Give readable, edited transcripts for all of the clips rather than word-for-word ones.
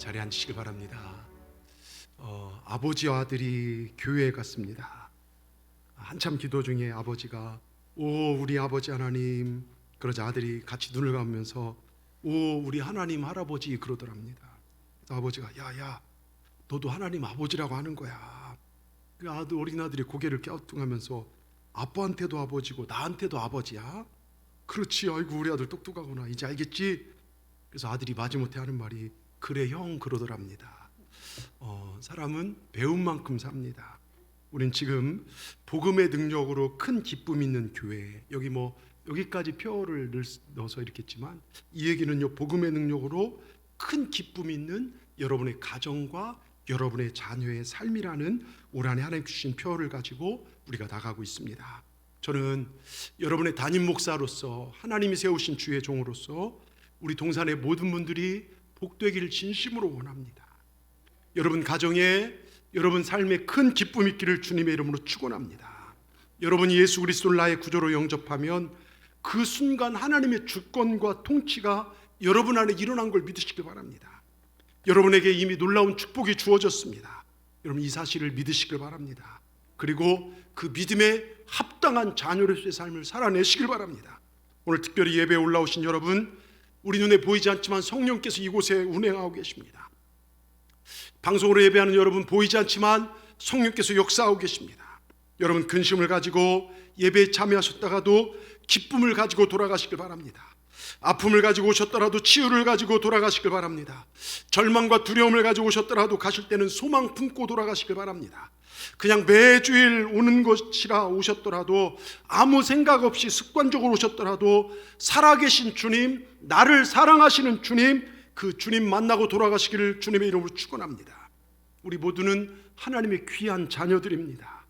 자리에 앉으시길 바랍니다. 아버지와 아들이 교회에 갔습니다. 한참 기도 중에 아버지가 오 우리 아버지 하나님, 그러자 아들이 같이 눈을 감으면서 오 우리 하나님 할아버지 그러더랍니다. 그래서 아버지가 야야 너도 하나님 아버지라고 하는 거야. 그 어린 아들이 고개를 갸우뚱하면서 아빠한테도 아버지고 나한테도 아버지야? 그렇지, 아이고 우리 아들 똑똑하구나, 이제 알겠지? 그래서 아들이 마지못해 하는 말이 그래 형 그러더랍니다. 사람은 배운 만큼 삽니다. 우린 지금 복음의 능력으로 큰 기쁨 있는 교회, 여기까지 표어를 넣어서 이렇게 했지만 이 얘기는요, 복음의 능력으로 큰 기쁨 있는 여러분의 가정과 여러분의 자녀의 삶이라는 올 한해 하나님 주신 표어를 가지고 우리가 나가고 있습니다. 저는 여러분의 담임 목사로서, 하나님이 세우신 주의 종으로서 우리 동산의 모든 분들이 복되기를 진심으로 원합니다. 여러분 가정에, 여러분 삶에 큰 기쁨 있기를 주님의 이름으로 축원합니다. 여러분이 예수 그리스도를 나의 구주로 영접하면 그 순간 하나님의 주권과 통치가 여러분 안에 일어난 걸 믿으시길 바랍니다. 여러분에게 이미 놀라운 축복이 주어졌습니다. 여러분 이 사실을 믿으시길 바랍니다. 그리고 그 믿음에 합당한 자녀로서의 삶을 살아내시길 바랍니다. 오늘 특별히 예배에 올라오신 여러분, 우리 눈에 보이지 않지만 성령께서 이곳에 운행하고 계십니다. 방송으로 예배하는 여러분, 보이지 않지만 성령께서 역사하고 계십니다. 여러분 근심을 가지고 예배에 참여하셨다가도 기쁨을 가지고 돌아가시길 바랍니다. 아픔을 가지고 오셨더라도 치유를 가지고 돌아가시길 바랍니다. 절망과 두려움을 가지고 오셨더라도 가실 때는 소망 품고 돌아가시길 바랍니다. 그냥 매주일 오는 것이라 오셨더라도, 아무 생각 없이 습관적으로 오셨더라도 살아계신 주님, 나를 사랑하시는 주님, 그 주님 만나고 돌아가시기를 주님의 이름으로 축원합니다. 우리 모두는 하나님의 귀한 자녀들입니다.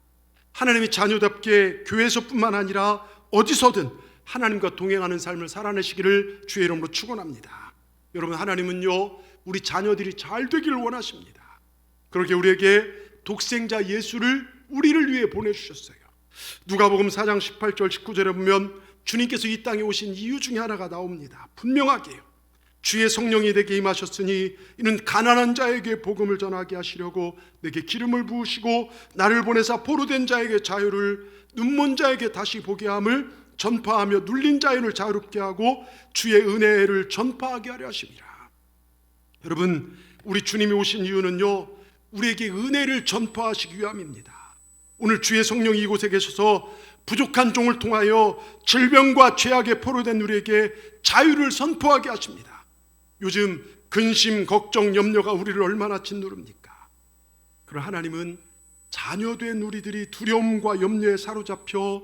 하나님의 자녀답게 교회에서뿐만 아니라 어디서든 하나님과 동행하는 삶을 살아내시기를 주의 이름으로 축원합니다. 여러분, 하나님은요 우리 자녀들이 잘 되기를 원하십니다. 그러게 우리에게 독생자 예수를 우리를 위해 보내주셨어요. 누가복음 4장 18절 19절에 보면 주님께서 이 땅에 오신 이유 중에 하나가 나옵니다. 분명하게요. 주의 성령이 내게 임하셨으니 이는 가난한 자에게 복음을 전하게 하시려고 내게 기름을 부으시고 나를 보내사 포로된 자에게 자유를, 눈먼 자에게 다시 보게 함을 전파하며 눌린 자유를 자유롭게 하고 주의 은혜를 전파하게 하려 하심이라. 여러분, 우리 주님이 오신 이유는요 우리에게 은혜를 전파하시기 위함입니다. 오늘 주의 성령이 이곳에 계셔서 부족한 종을 통하여 질병과 죄악에 포로된 우리에게 자유를 선포하게 하십니다. 요즘 근심, 걱정, 염려가 우리를 얼마나 짓누릅니까? 그러나 하나님은 자녀된 우리들이 두려움과 염려에 사로잡혀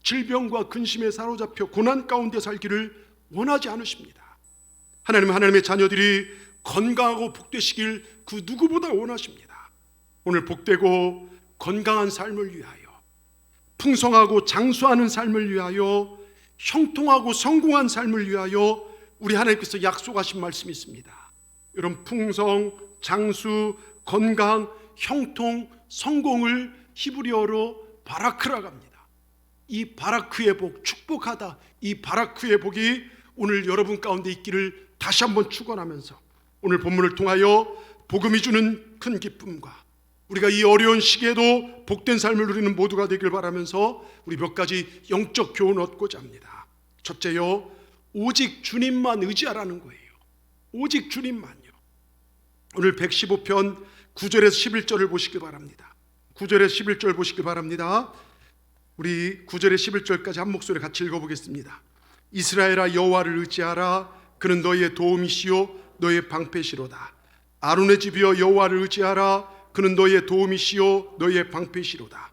질병과 근심에 사로잡혀 고난 가운데 살기를 원하지 않으십니다. 하나님은 하나님의 자녀들이 건강하고 복되시길 그 누구보다 원하십니다. 오늘 복되고 건강한 삶을 위하여, 풍성하고 장수하는 삶을 위하여, 형통하고 성공한 삶을 위하여 우리 하나님께서 약속하신 말씀이 있습니다. 여러분, 풍성, 장수, 건강, 형통, 성공을 히브리어로 바라크라고 합니다. 이 바라크의 복, 축복하다, 이 바라크의 복이 오늘 여러분 가운데 있기를 다시 한번 축원하면서 오늘 본문을 통하여 복음이 주는 큰 기쁨과 우리가 이 어려운 시기에도 복된 삶을 누리는 모두가 되길 바라면서 우리 몇 가지 영적 교훈을 얻고자 합니다. 첫째요, 오직 주님만 의지하라는 거예요. 오직 주님만요. 오늘 115편 9절에서 11절을 보시길 바랍니다. 9절에서 11절 보시길 바랍니다. 우리 9절에 11절까지 한 목소리 같이 읽어보겠습니다. 이스라엘아, 여호와를 의지하라. 그는 너희의 도움이시요 너희의 방패시로다. 아론의 집이여, 여호와를 의지하라. 그는 너희의 도움이시요 너희의 방패시로다.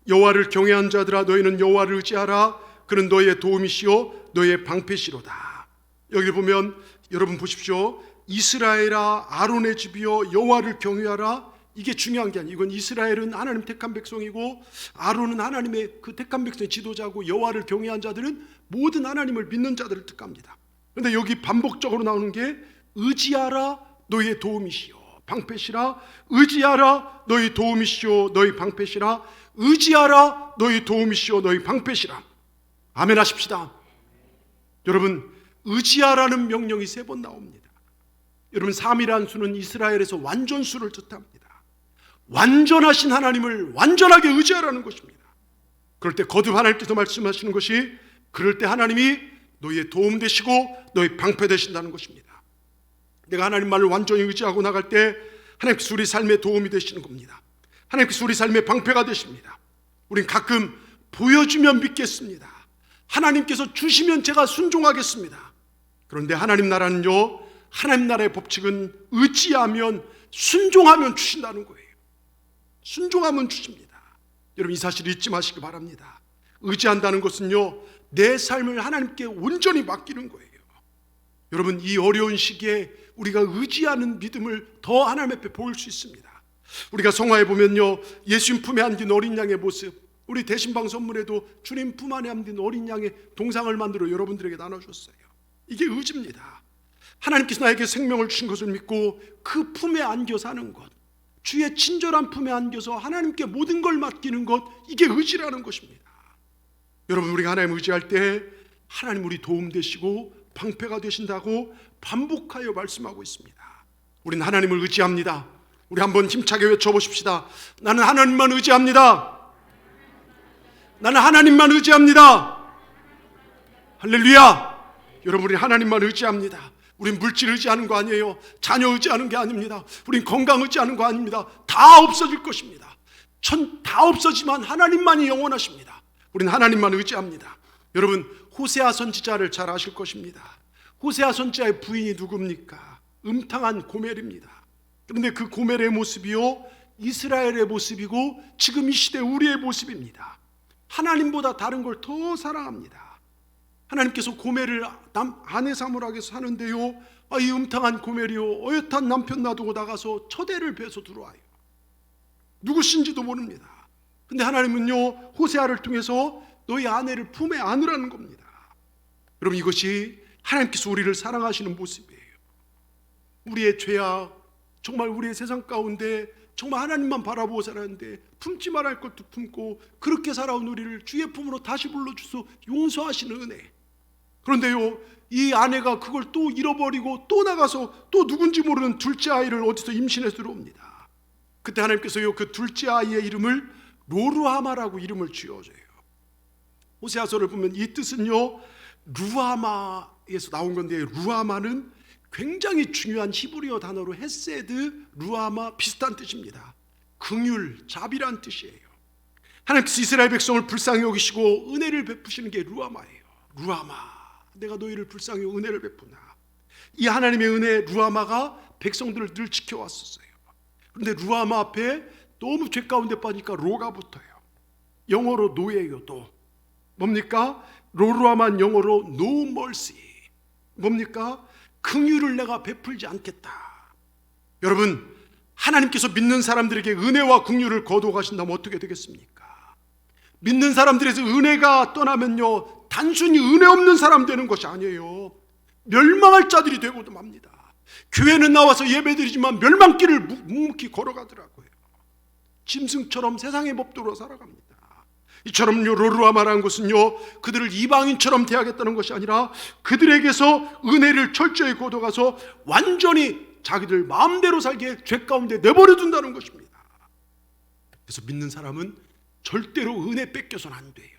여호와를 경외한 자들아, 너희는 여호와를 의지하라. 그는 너희의 도움이시요 너희의 방패시로다. 여기 보면 여러분 보십시오. 이스라엘아, 아론의 집이여, 여호와를 경외하라. 이게 중요한 게 아니에요. 이건 이스라엘은 하나님 택한 백성이고 아론은 하나님의 그 택한 백성의 지도자고, 여호와를 경외한 자들은 모든 하나님을 믿는 자들을 뜻합니다. 그런데 여기 반복적으로 나오는 게 의지하라 너희의 도움이시요 방패시라, 의지하라 너희 도움이시오 너희 방패시라, 의지하라 너희 도움이시오 너희 방패시라. 아멘 하십시다. 여러분, 의지하라는 명령이 3번 나옵니다. 여러분, 3이라는 수는 이스라엘에서 완전수를 뜻합니다. 완전하신 하나님을 완전하게 의지하라는 것입니다. 그럴 때 거듭 하나님께서 말씀하시는 것이, 그럴 때 하나님이 너희의 도움 되시고 너희 방패 되신다는 것입니다. 내가 하나님 말을 완전히 의지하고 나갈 때 하나님께서 우리 삶에 도움이 되시는 겁니다. 하나님께서 우리 삶의 방패가 되십니다. 우린 가끔 보여주면 믿겠습니다. 하나님께서 주시면 제가 순종하겠습니다. 그런데 하나님 나라는요, 하나님 나라의 법칙은 의지하면, 순종하면 주신다는 거예요. 순종하면 주십니다. 여러분, 이 사실을 잊지 마시기 바랍니다. 의지한다는 것은요, 내 삶을 하나님께 온전히 맡기는 거예요. 여러분, 이 어려운 시기에 우리가 의지하는 믿음을 더 하나님 앞에 보일 수 있습니다. 우리가 성화에 보면요, 예수님 품에 안긴 어린 양의 모습, 우리 대신방 선물에도 주님 품 안에 안긴 어린 양의 동상을 만들어 여러분들에게 나눠줬어요. 이게 의지입니다. 하나님께서 나에게 생명을 주신 것을 믿고 그 품에 안겨 사는 것, 주의 친절한 품에 안겨서 하나님께 모든 걸 맡기는 것, 이게 의지라는 것입니다. 여러분, 우리가 하나님 의지할 때 하나님 우리 도움 되시고 방패가 되신다고 반복하여 말씀하고 있습니다. 우리는 하나님을 의지합니다. 우리 한번 힘차게 외쳐보십시다. 나는 하나님만 의지합니다. 나는 하나님만 의지합니다. 할렐루야. 여러분, 우리 하나님만 의지합니다. 우린 물질 의지하는 거 아니에요. 자녀 의지하는 게 아닙니다. 우린 건강 의지하는 거 아닙니다. 다 없어질 것입니다. 다 없어지만 하나님만이 영원하십니다. 우린 하나님만 의지합니다. 여러분, 호세아 선지자를 잘 아실 것입니다. 호세아 선지자의 부인이 누굽니까? 음탕한 고멜입니다. 그런데 그 고멜의 모습이요, 이스라엘의 모습이고 지금 이 시대 우리의 모습입니다. 하나님보다 다른 걸 더 사랑합니다. 하나님께서 고멜을 아내 삼으라고 해서 사는데요, 이 음탕한 고멜이요, 어엿한 남편 놔두고 나가서 처대를 베서 들어와요. 누구신지도 모릅니다. 근데 하나님은요, 호세아를 통해서 너희 아내를 품에 안으라는 겁니다. 여러분, 이것이 하나님께서 우리를 사랑하시는 모습이에요. 우리의 죄악, 정말 우리의 세상 가운데 정말 하나님만 바라보고 살았는데 품지 말할 것도 품고 그렇게 살아온 우리를 주의 품으로 다시 불러주소 용서하시는 은혜. 그런데요, 이 아내가 그걸 또 잃어버리고 또 나가서 또 누군지 모르는 둘째 아이를 어디서 임신해서 들어옵니다. 그때 하나님께서요, 그 둘째 아이의 이름을 로루하마라고 이름을 지어줘요. 호세아서를 보면 이 뜻은요, 루하마에서 나온 건데, 루하마는 굉장히 중요한 히브리어 단어로 헤세드, 루하마 비슷한 뜻입니다. 긍휼, 자비란 뜻이에요. 하나님께서 이스라엘 백성을 불쌍히 여기시고 은혜를 베푸시는 게 루하마예요. 루하마, 내가 너희를 불쌍히 은혜를 베푸나. 이 하나님의 은혜 루하마가 백성들을 늘 지켜왔었어요. 그런데 루하마 앞에 너무 죄 가운데 빠지니까 로가 붙어요. 영어로 노예예요. 또 뭡니까? 로루하만 영어로 no mercy. 뭡니까? 긍휼을 내가 베풀지 않겠다. 여러분, 하나님께서 믿는 사람들에게 은혜와 긍휼을 거두어 가신다면 어떻게 되겠습니까? 믿는 사람들에서 은혜가 떠나면요, 단순히 은혜 없는 사람 되는 것이 아니에요. 멸망할 자들이 되고도 맙니다. 교회는 나와서 예배드리지만 멸망길을 묵묵히 걸어가더라고요. 짐승처럼 세상의 법도로 살아갑니다. 이처럼요, 로루하마라는 것은요, 그들을 이방인처럼 대하겠다는 것이 아니라 그들에게서 은혜를 철저히 거둬가서 완전히 자기들 마음대로 살게 죄 가운데 내버려 둔다는 것입니다. 그래서 믿는 사람은 절대로 은혜 뺏겨서는 안 돼요.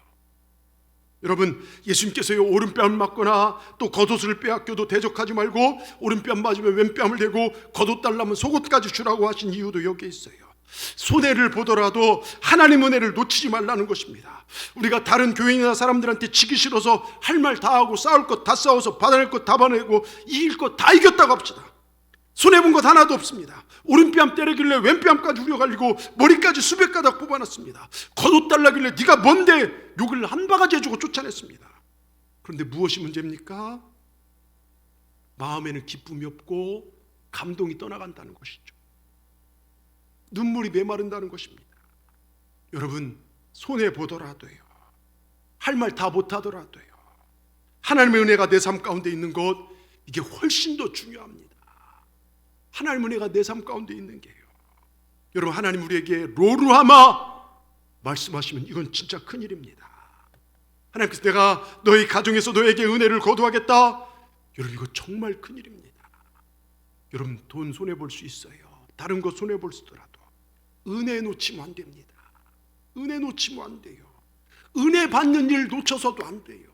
여러분, 예수님께서요, 오른뺨을 맞거나 또 겉옷을 빼앗겨도 대적하지 말고 오른뺨 맞으면 왼뺨을 대고 겉옷 달라면 속옷까지 주라고 하신 이유도 여기에 있어요. 손해를 보더라도 하나님 은혜를 놓치지 말라는 것입니다. 우리가 다른 교인이나 사람들한테 지기 싫어서 할 말 다 하고 싸울 것 다 싸워서 받아낼 것 다 받아내고 이길 것 다 이겼다고 합시다. 손해본 것 하나도 없습니다. 오른뺨 때리길래 왼뺨까지 후려갈리고 머리까지 수백 가닥 뽑아놨습니다. 겉옷 달라길래 네가 뭔데 욕을 한 바가지 해주고 쫓아냈습니다. 그런데 무엇이 문제입니까? 마음에는 기쁨이 없고 감동이 떠나간다는 것이죠. 눈물이 메마른다는 것입니다. 여러분, 손해보더라도요, 할 말 다 못하더라도요, 하나님의 은혜가 내 삶 가운데 있는 것, 이게 훨씬 더 중요합니다. 하나님의 은혜가 내 삶 가운데 있는 게요, 여러분, 하나님 우리에게 로루하마 말씀하시면 이건 진짜 큰일입니다. 하나님께서 내가 너희 가정에서 너에게 은혜를 거두하겠다, 여러분, 이거 정말 큰일입니다. 여러분, 돈 손해볼 수 있어요. 다른 거 손해볼 수더라도 은혜 놓치면 안 됩니다. 은혜 놓치면 안 돼요. 은혜 받는 일 놓쳐서도 안 돼요.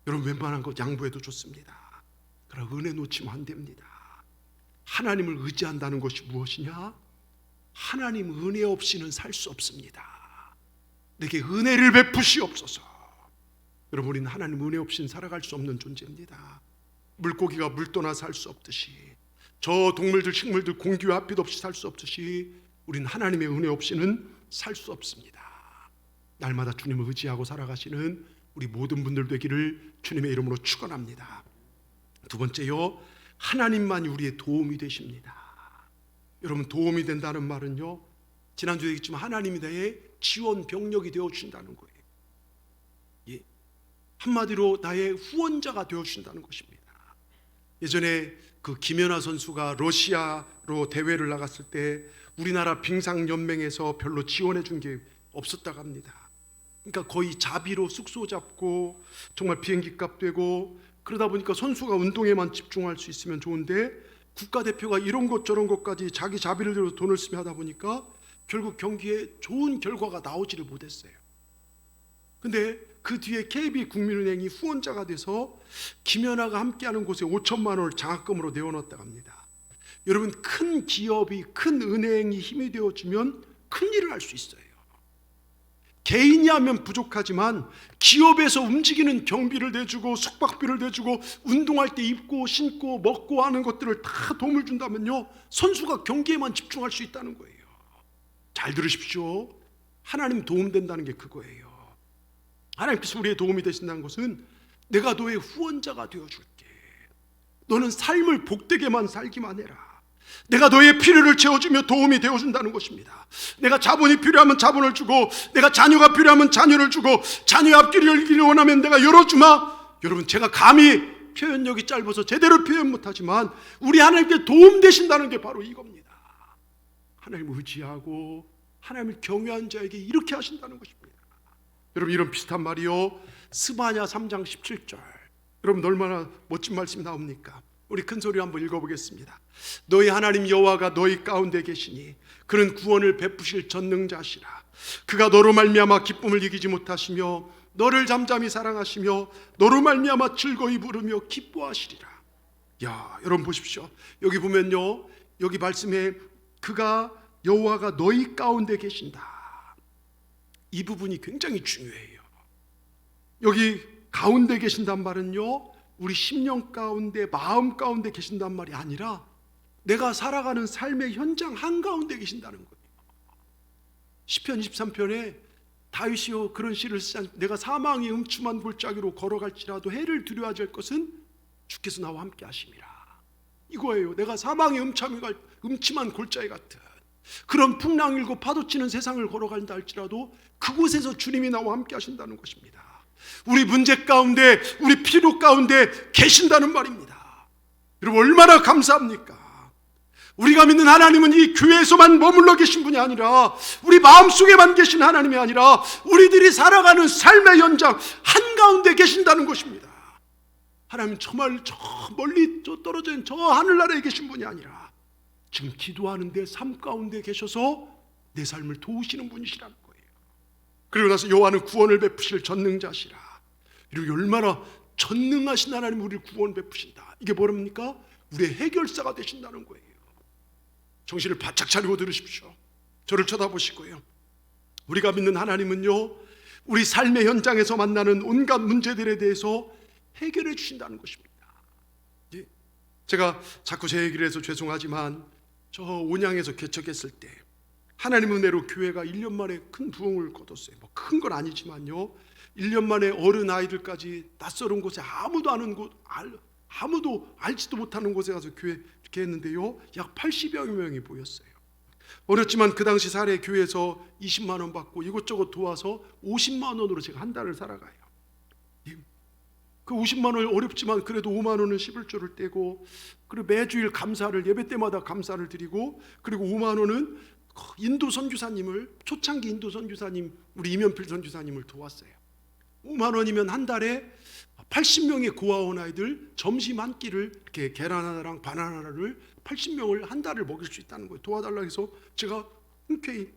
여러분, 웬만한 거 양보해도 좋습니다. 그러나 은혜 놓치면 안 됩니다. 하나님을 의지한다는 것이 무엇이냐? 하나님 은혜 없이는 살 수 없습니다. 내게 은혜를 베푸시옵소서. 여러분, 우리는 하나님 은혜 없이는 살아갈 수 없는 존재입니다. 물고기가 물 떠나 살 수 없듯이, 저 동물들, 식물들 공기와 햇빛 없이 살 수 없듯이 우리는 하나님의 은혜 없이는 살 수 없습니다. 날마다 주님을 의지하고 살아가시는 우리 모든 분들 되기를 주님의 이름으로 축원합니다. 두 번째요, 하나님만이 우리의 도움이 되십니다. 여러분, 도움이 된다는 말은요, 지난주에 얘기했지만 하나님이 나의 지원 병력이 되어주신다는 거예요. 예. 한마디로 나의 후원자가 되어주신다는 것입니다. 예전에 그 김연아 선수가 러시아로 대회를 나갔을 때 우리나라 빙상연맹에서 별로 지원해 준 게 없었다고 합니다. 그러니까 거의 자비로 숙소 잡고 정말 비행기값 되고, 그러다 보니까 선수가 운동에만 집중할 수 있으면 좋은데 국가대표가 이런 것 저런 것까지 자기 자비를 들여서 돈을 쓰며 하다 보니까 결국 경기에 좋은 결과가 나오지를 못했어요. 근데 그 뒤에 KB국민은행이 후원자가 돼서 김연아가 함께하는 곳에 5천만 원을 장학금으로 내어놨다고 합니다. 여러분, 큰 기업이, 큰 은행이 힘이 되어주면 큰 일을 할 수 있어요. 개인이 하면 부족하지만 기업에서 움직이는 경비를 내주고 숙박비를 내주고 운동할 때 입고 신고 먹고 하는 것들을 다 도움을 준다면요, 선수가 경기에만 집중할 수 있다는 거예요. 잘 들으십시오. 하나님 도움된다는 게 그거예요. 하나님께서 우리의 도움이 되신다는 것은 내가 너의 후원자가 되어줄게. 너는 삶을 복되게만 살기만 해라. 내가 너의 필요를 채워주며 도움이 되어준다는 것입니다. 내가 자본이 필요하면 자본을 주고, 내가 자녀가 필요하면 자녀를 주고, 자녀의 앞길을 열기를 원하면 내가 열어주마. 여러분, 제가 감히 표현력이 짧아서 제대로 표현 못하지만 우리 하나님께 도움 되신다는 게 바로 이겁니다. 하나님을 의지하고 하나님을 경외한 자에게 이렇게 하신다는 것입니다. 여러분, 이런 비슷한 말이요, 스바냐 3장 17절. 여러분, 얼마나 멋진 말씀이 나옵니까? 우리 큰 소리로 한번 읽어보겠습니다. 너희 하나님 여호와가 너희 가운데 계시니 그는 구원을 베푸실 전능자시라. 그가 너로 말미암아 기쁨을 이기지 못하시며 너를 잠잠히 사랑하시며 너로 말미암아 즐거이 부르며 기뻐하시리라. 야, 여러분 보십시오. 여기 보면요, 여기 말씀에 그가 여호와가 너희 가운데 계신다, 이 부분이 굉장히 중요해요. 여기 가운데 계신단 말은요, 우리 심령 가운데, 마음 가운데 계신단 말이 아니라 내가 살아가는 삶의 현장 한가운데 계신다는 거예요. 시편 23편에 다윗이요 그런 시를 쓰지 않습니까? 내가 사망의 음침한 골짜기로 걸어갈지라도 해를 두려워하지 할 것은 주께서 나와 함께 하심이라. 이거예요. 내가 사망의 음침한 골짜기 같은 그런 풍랑 일고 파도치는 세상을 걸어간다 할지라도 그곳에서 주님이 나와 함께 하신다는 것입니다. 우리 문제 가운데, 우리 필요 가운데 계신다는 말입니다. 여러분, 얼마나 감사합니까? 우리가 믿는 하나님은 이 교회에서만 머물러 계신 분이 아니라 우리 마음속에만 계신 하나님이 아니라 우리들이 살아가는 삶의 현장 한가운데 계신다는 것입니다. 하나님은 정말 저 멀리 떨어져 있는 저 하늘나라에 계신 분이 아니라 지금 기도하는데 삶 가운데 계셔서 내 삶을 도우시는 분이시라는 거예요. 그리고 나서 여호와는 구원을 베푸실 전능자시라. 그리고 얼마나 전능하신 하나님 우리를 구원 베푸신다. 이게 뭐랍니까? 우리의 해결사가 되신다는 거예요. 정신을 바짝 차리고 들으십시오. 저를 쳐다보시고요. 우리가 믿는 하나님은요, 우리 삶의 현장에서 만나는 온갖 문제들에 대해서 해결해 주신다는 것입니다. 제가 자꾸 제 얘기를 해서 죄송하지만 저 온양에서 개척했을 때 하나님 은혜로 교회가 1년 만에 큰 부흥을 거뒀어요. 뭐 큰 건 아니지만요, 1년 만에 어른 아이들까지 낯설은 곳에 아무도 아는 곳, 아무도 알지도 못하는 곳에 가서 교회 이렇게 했는데요, 약 80여 명이 모였어요. 어렸지만 그 당시 사례 교회에서 20만 원 받고 이것저것 도와서 50만 원으로 제가 한 달을 살아가요. 그 50만 원 어렵지만 그래도 5만 원은 11조를 떼고, 그리고 매주일 감사를, 예배 때마다 감사를 드리고, 그리고 5만 원은 인도 선교사님을, 초창기 인도 선교사님 우리 이면필 선교사님을 도왔어요. 5만 원이면 한 달에 80명의 고아원 아이들 점심 한 끼를 이렇게 계란 하나랑 바나나 하나를 80명을 한 달을 먹일 수 있다는 거예요. 도와달라고 해서 제가 흔쾌히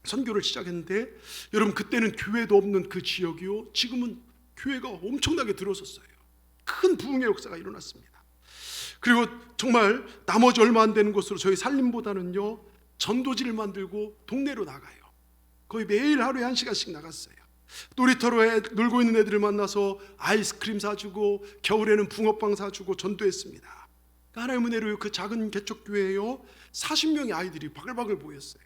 선교를 시작했는데, 여러분 그때는 교회도 없는 그 지역이요, 지금은 교회가 엄청나게 들어섰어요. 큰 부흥의 역사가 일어났습니다. 그리고 정말 나머지 얼마 안 되는 곳으로 저희 살림보다는요 전도지를 만들고 동네로 나가요. 거의 매일 하루에 1시간씩 나갔어요. 놀이터로 놀고 있는 애들을 만나서 아이스크림 사주고 겨울에는 붕어빵 사주고 전도했습니다. 하나님의 은혜로 그 작은 개척교회에요 40명의 아이들이 바글바글 모였어요.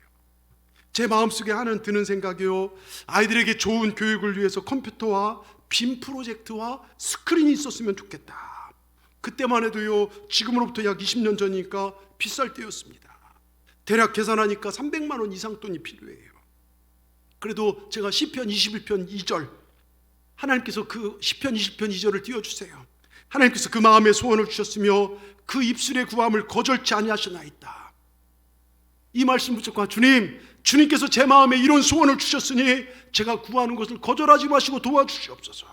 제 마음속에 하는 드는 생각이요, 아이들에게 좋은 교육을 위해서 컴퓨터와 빔 프로젝트와 스크린이 있었으면 좋겠다. 그때만 해도요 지금으로부터 약 20년 전이니까 비쌀 때였습니다. 대략 계산하니까 300만 원 이상 돈이 필요해요. 그래도 제가 시편 21편 2절, 하나님께서 그 시편 20편 2절을 띄워주세요. 하나님께서 그 마음에 소원을 주셨으며 그 입술의 구함을 거절치 아니하셨나이다. 이 말씀 붙잡고, 주님께서 제 마음에 이런 소원을 주셨으니 제가 구하는 것을 거절하지 마시고 도와주시옵소서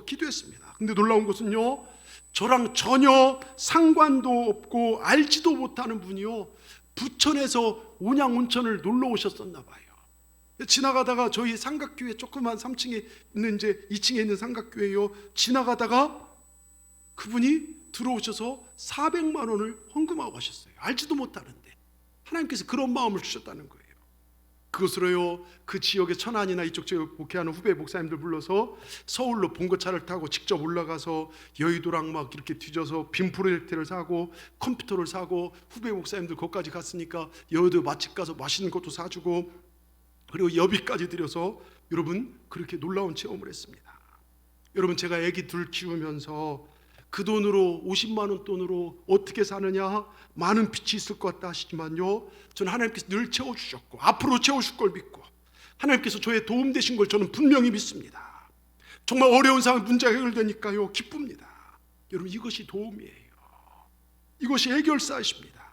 기도했습니다. 근데 놀라운 것은요, 저랑 전혀 상관도 없고 알지도 못하는 분이요 부천에서 온양 온천을 놀러 오셨었나 봐요. 지나가다가 저희 삼각교회 조그만 3층에 있는 이제 2층에 있는 삼각교회요, 지나가다가 그분이 들어오셔서 400만 원을 헌금하고 가셨어요. 알지도 못하는데 하나님께서 그런 마음을 주셨다는 거예요. 그것으로요 그 지역의 천안이나 이쪽 지역 목회하는 후배 목사님들 불러서 서울로 봉고차를 타고 직접 올라가서 여의도랑 막 이렇게 뒤져서 빔 프로젝터를 사고 컴퓨터를 사고, 후배 목사님들 거기까지 갔으니까 여의도 맛집 가서 맛있는 것도 사주고, 그리고 여비까지 드려서 여러분 그렇게 놀라운 체험을 했습니다. 여러분 제가 애기 둘 키우면서 그 돈으로 50만 원 돈으로 어떻게 사느냐, 많은 빚이 있을 것 같다 하시지만요, 저는 하나님께서 늘 채워주셨고 앞으로 채우실 걸 믿고 하나님께서 저의 도움 되신 걸 저는 분명히 믿습니다. 정말 어려운 상황 문제가 해결되니까요 기쁩니다. 여러분 이것이 도움이에요. 이것이 해결사이십니다.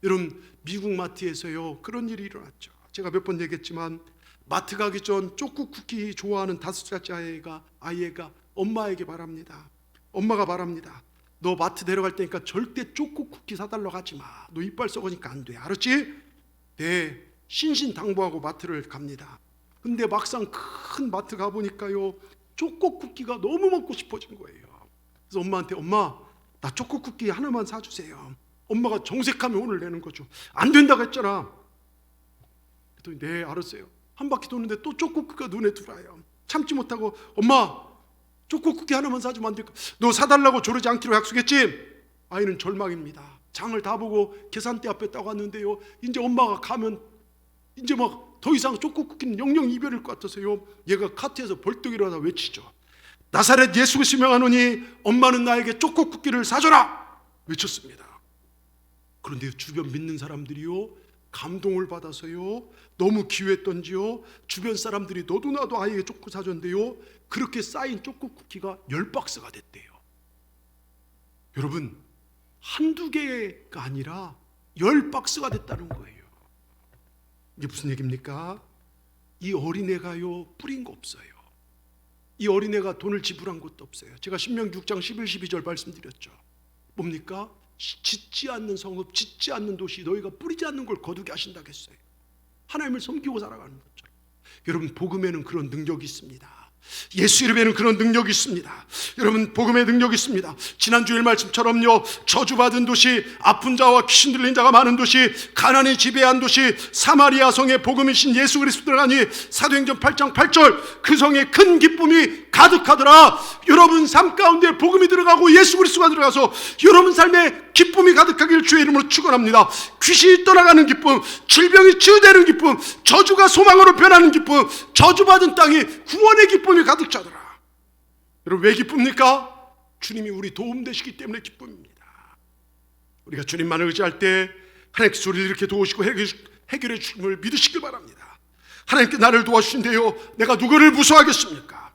여러분 미국 마트에서요 그런 일이 일어났죠. 제가 몇 번 얘기했지만 마트 가기 전 초코 쿠키 좋아하는 5살짜리 아이가 엄마에게 말합니다. 엄마가 말합니다. 너 마트 데려갈 테니까 절대 초코 쿠키 사달라고 하지 마. 너 이빨 썩으니까 안 돼. 알았지? 네, 신신당부하고 마트를 갑니다. 근데 막상 큰 마트 가보니까요 초코 쿠키가 너무 먹고 싶어진 거예요. 그래서 엄마한테, 엄마 나 초코 쿠키 하나만 사주세요. 엄마가 정색하면 혼을 내는 거죠. 안 된다고 했잖아. 그랬더니 네 알았어요. 한 바퀴 도는데 또 초코 쿠키가 눈에 들어와요. 참지 못하고, 엄마 초코 쿠키 하나만 사주면 안 될까? 너 사달라고 저러지 않기로 약속했지? 아이는 절망입니다. 장을 다 보고 계산대 앞에 딱 왔는데요, 이제 엄마가 가면 이제 막 더 이상 초코 쿠키는 영영 이별일 것 같아서요, 얘가 카트에서 벌떡 일어나 외치죠. 나사렛 예수 그리스도 명하노니 엄마는 나에게 초코 쿠키를 사줘라 외쳤습니다. 그런데 주변 믿는 사람들이요 감동을 받아서요 너무 기회했던지요 주변 사람들이 너도 나도 아이에게 초코 사줬는데요 그렇게 쌓인 초코 쿠키가 10박스가 됐대요. 여러분 한두 개가 아니라 10박스가 됐다는 거예요. 이게 무슨 얘기입니까? 이 어린애가요 뿌린 거 없어요. 이 어린애가 돈을 지불한 것도 없어요. 제가 신명기 6장 11, 12절 말씀드렸죠. 뭡니까? 짓지 않는 성읍, 짓지 않는 도시, 너희가 뿌리지 않는 걸 거두게 하신다고 했어요. 하나님을 섬기고 살아가는 것처럼. 여러분 복음에는 그런 능력이 있습니다. 예수 이름에는 그런 능력이 있습니다. 여러분 복음의 능력이 있습니다. 지난주일 말씀처럼요 저주받은 도시, 아픈 자와 귀신 들린 자가 많은 도시, 가난이 지배한 도시 사마리아 성에 복음이신 예수 그리스도 들어가니 사도행전 8장 8절 그 성에 큰 기쁨이 가득하더라. 여러분 삶 가운데 복음이 들어가고 예수 그리스도가 들어가서 여러분 삶에 기쁨이 가득하길 주의 이름으로 축원합니다. 귀신이 떠나가는 기쁨, 질병이 치유되는 기쁨, 저주가 소망으로 변하는 기쁨, 저주받은 땅이 구원의 기쁨이 가득 차더라. 여러분 왜 기쁩니까? 주님이 우리 도움 되시기 때문에 기쁨입니다. 우리가 주님만을 의지할 때 하나님께서 우리를 이렇게 도우시고 해결해 주심을 믿으시길 바랍니다. 하나님께 나를 도와주신대요 내가 누구를 무서워하겠습니까?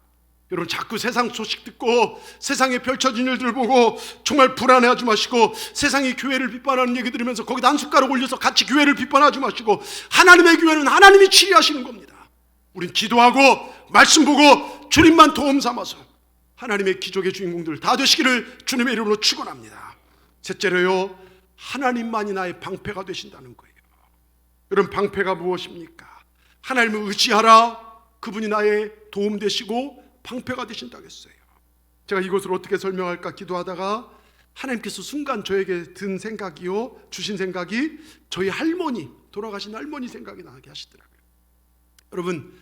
여러분 자꾸 세상 소식 듣고 세상에 펼쳐진 일들을 보고 정말 불안해하지 마시고, 세상이 교회를 비판하는 얘기 들으면서 거기다 한 숟가락 올려서 같이 교회를 비판하지 마시고, 하나님의 교회는 하나님이 치리하시는 겁니다. 우린 기도하고 말씀 보고 주님만 도움 삼아서 하나님의 기적의 주인공들 다 되시기를 주님의 이름으로 축원합니다. 셋째로요, 하나님만이 나의 방패가 되신다는 거예요. 여러분, 방패가 무엇입니까? 하나님을 의지하라. 그분이 나의 도움 되시고 방패가 되신다고 했어요. 제가 이것을 어떻게 설명할까 기도하다가 하나님께서 순간 저에게 든 생각이요, 주신 생각이 저희 할머니, 돌아가신 할머니 생각이 나게 하시더라고요. 여러분,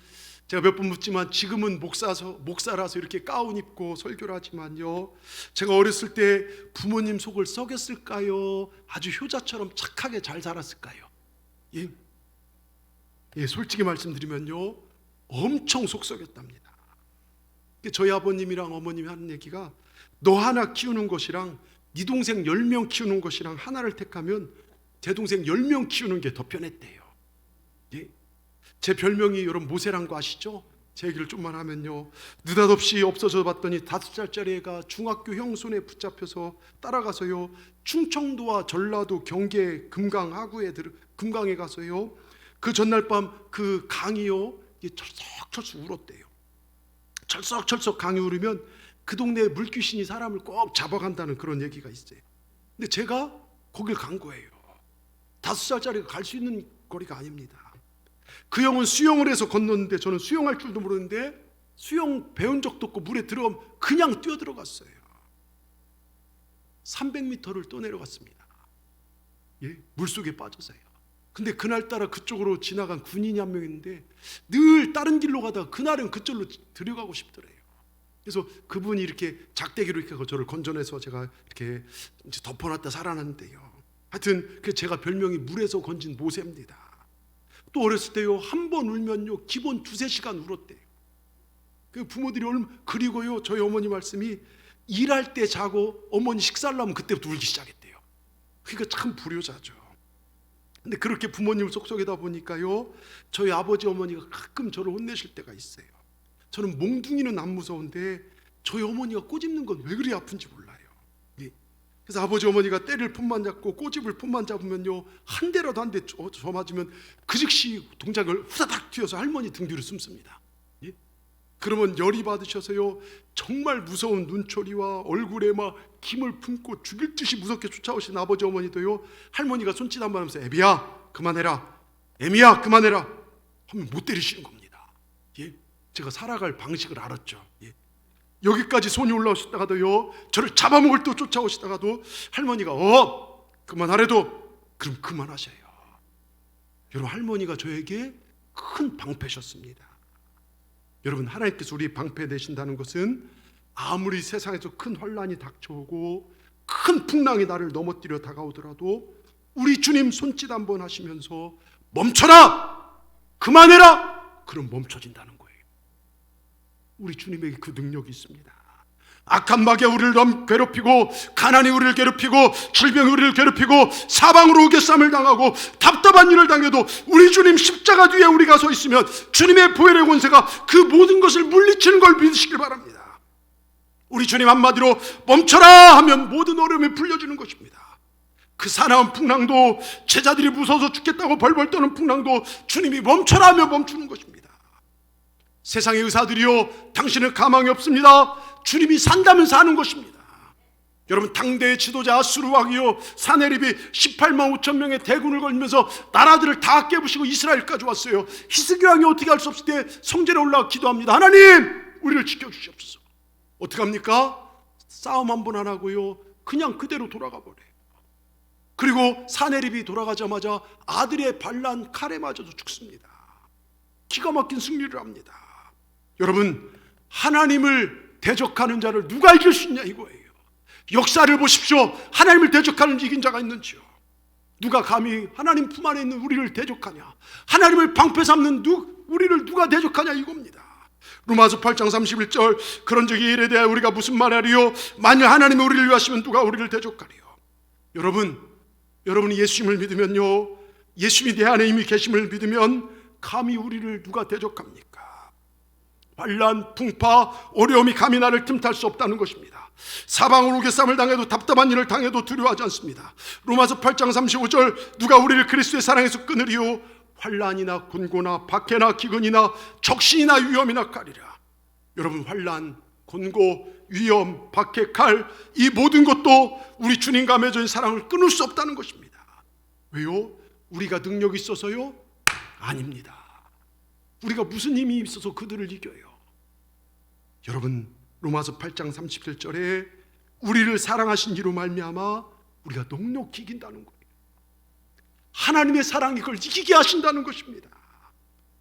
제가 몇 번 묻지만 지금은 목사라서 이렇게 가운 입고 설교를 하지만요, 제가 어렸을 때 부모님 속을 썩였을까요? 아주 효자처럼 착하게 잘 살았을까요? 예, 솔직히 말씀드리면요, 엄청 속 썩였답니다. 저희 아버님이랑 어머님이 하는 얘기가, 너 하나 키우는 것이랑 네 동생 10명 키우는 것이랑 하나를 택하면 제 동생 10명 키우는 게 더 편했대요. 예? 제 별명이 여러분 모세란 거 아시죠? 제 얘기를 좀만 하면요, 느닷없이 없어져 봤더니 5살짜리 애가 중학교 형 손에 붙잡혀서 따라가서요, 충청도와 전라도 경계 금강에 가서요, 그 전날 밤 그 강이요, 철썩철썩 울었대요. 철썩철썩 강이 울으면 그 동네에 물귀신이 사람을 꼭 잡아간다는 그런 얘기가 있어요. 근데 제가 거길 간 거예요. 5살짜리가 갈 수 있는 거리가 아닙니다. 그 형은 수영을 해서 건넜는데 저는 수영할 줄도 모르는데 수영 배운 적도 없고 물에 들어가면 그냥 뛰어들어갔어요. 300m를 떠내려갔습니다. 예? 물속에 빠져서요. 근데 그날따라 그쪽으로 지나간 군인이 한 명 있는데 늘 다른 길로 가다가 그날은 그쪽으로 들어가고 싶더래요. 그래서 그분이 이렇게 작대기로 이렇게 저를 건져내서 제가 이렇게 이제 덮어놨다 살아났는데요. 하여튼 제가 별명이 물에서 건진 모세입니다. 또 어렸을 때요, 한 번 울면요 기본 2-3시간 울었대요. 그 부모들이 그리고요, 저희 어머니 말씀이 일할 때 자고 어머니 식사를 하면 그때부터 울기 시작했대요. 그러니까 참 불효자죠. 근데 그렇게 부모님을 속속이다 보니까요, 저희 아버지 어머니가 가끔 저를 혼내실 때가 있어요. 저는 몽둥이는 안 무서운데 저희 어머니가 꼬집는 건 왜 그리 아픈지 몰라요. 그래서 아버지 어머니가 때를 품만 잡고 꼬집을 품만 잡으면요, 한 대라도 한 대 저 맞으면 그 즉시 동작을 후다닥 튀어서 할머니 등 뒤로 숨습니다. 그러면 열이 받으셔서요, 정말 무서운 눈초리와 얼굴에 막 김을 품고 죽일 듯이 무섭게 쫓아오신 아버지 어머니도요, 할머니가 손짓 한번 하면서 애비야 그만해라, 애미야 그만해라 하면 못 때리시는 겁니다. 제가 살아갈 방식을 알았죠. 여기까지 손이 올라오셨다가도요, 저를 잡아먹을 때 쫓아오시다가도 할머니가 그만하래도 그럼 그만하셔요. 여러분, 할머니가 저에게 큰 방패셨습니다. 여러분, 하나님께서 우리 방패 되신다는 것은 아무리 세상에서 큰 환란이 닥쳐오고 큰 풍랑이 나를 넘어뜨려 다가오더라도 우리 주님 손짓 한번 하시면서 멈춰라! 그만해라! 그럼 멈춰진다는 거예요. 우리 주님에게 그 능력이 있습니다. 악한 마귀가 우리를 괴롭히고 가난이 우리를 괴롭히고 질병이 우리를 괴롭히고 사방으로 우겨쌈을 당하고 답답한 일을 당해도 우리 주님 십자가 뒤에 우리가 서 있으면 주님의 보혈의 권세가 그 모든 것을 물리치는 걸 믿으시길 바랍니다. 우리 주님 한마디로 멈춰라 하면 모든 어려움이 풀려지는 것입니다. 그 사나운 풍랑도, 제자들이 무서워서 죽겠다고 벌벌 떠는 풍랑도 주님이 멈춰라 하며 멈추는 것입니다. 세상의 의사들이요, 당신은 가망이 없습니다. 주님이 산다면 사는 것입니다. 여러분, 당대의 지도자 아수르왕이요, 사네립이 18만 5천 명의 대군을 걸면서 나라들을 다 깨부시고 이스라엘까지 왔어요. 히스기야 왕이 어떻게 할 수 없을 때 성전에 올라가 기도합니다. 하나님, 우리를 지켜주시옵소서. 어떻게 합니까? 싸움 한 번 안 하고요, 그냥 그대로 돌아가 버려요. 그리고 사네립이 돌아가자마자 아들의 반란 칼에 맞아서 죽습니다. 기가 막힌 승리를 합니다. 여러분, 하나님을 대적하는 자를 누가 이길 수 있냐 이거예요. 역사를 보십시오. 하나님을 대적하는 이긴 자가 있는지요? 누가 감히 하나님 품 안에 있는 우리를 대적하냐? 하나님을 방패 삼는 우리를 누가 대적하냐 이겁니다. 로마서 8장 31절, 그런즉 이 일에 대하여 우리가 무슨 말하리요? 만일 하나님이 우리를 위하시면 누가 우리를 대적하리요? 여러분이 예수님을 믿으면요, 예수님이 내 안에 이미 계심을 믿으면 감히 우리를 누가 대적합니까? 반란, 풍파, 어려움이 감히 나를 틈탈 수 없다는 것입니다. 사방으로 우겨쌈을 당해도 답답한 일을 당해도 두려워하지 않습니다. 로마서 8장 35절, 누가 우리를 그리스도의 사랑에서 끊으리요? 환난이나 곤고나 박해나 기근이나 적신이나 위험이나 칼이라. 여러분, 환난, 곤고, 위험, 박해, 칼, 이 모든 것도 우리 주님과 맺은 사랑을 끊을 수 없다는 것입니다. 왜요? 우리가 능력이 있어서요? 아닙니다. 우리가 무슨 힘이 있어서 그들을 이겨요? 여러분, 로마서 8장 37절에 우리를 사랑하신 이로 말미암아 우리가 넉넉히 이긴다는 거예요. 하나님의 사랑이 그걸 이기게 하신다는 것입니다.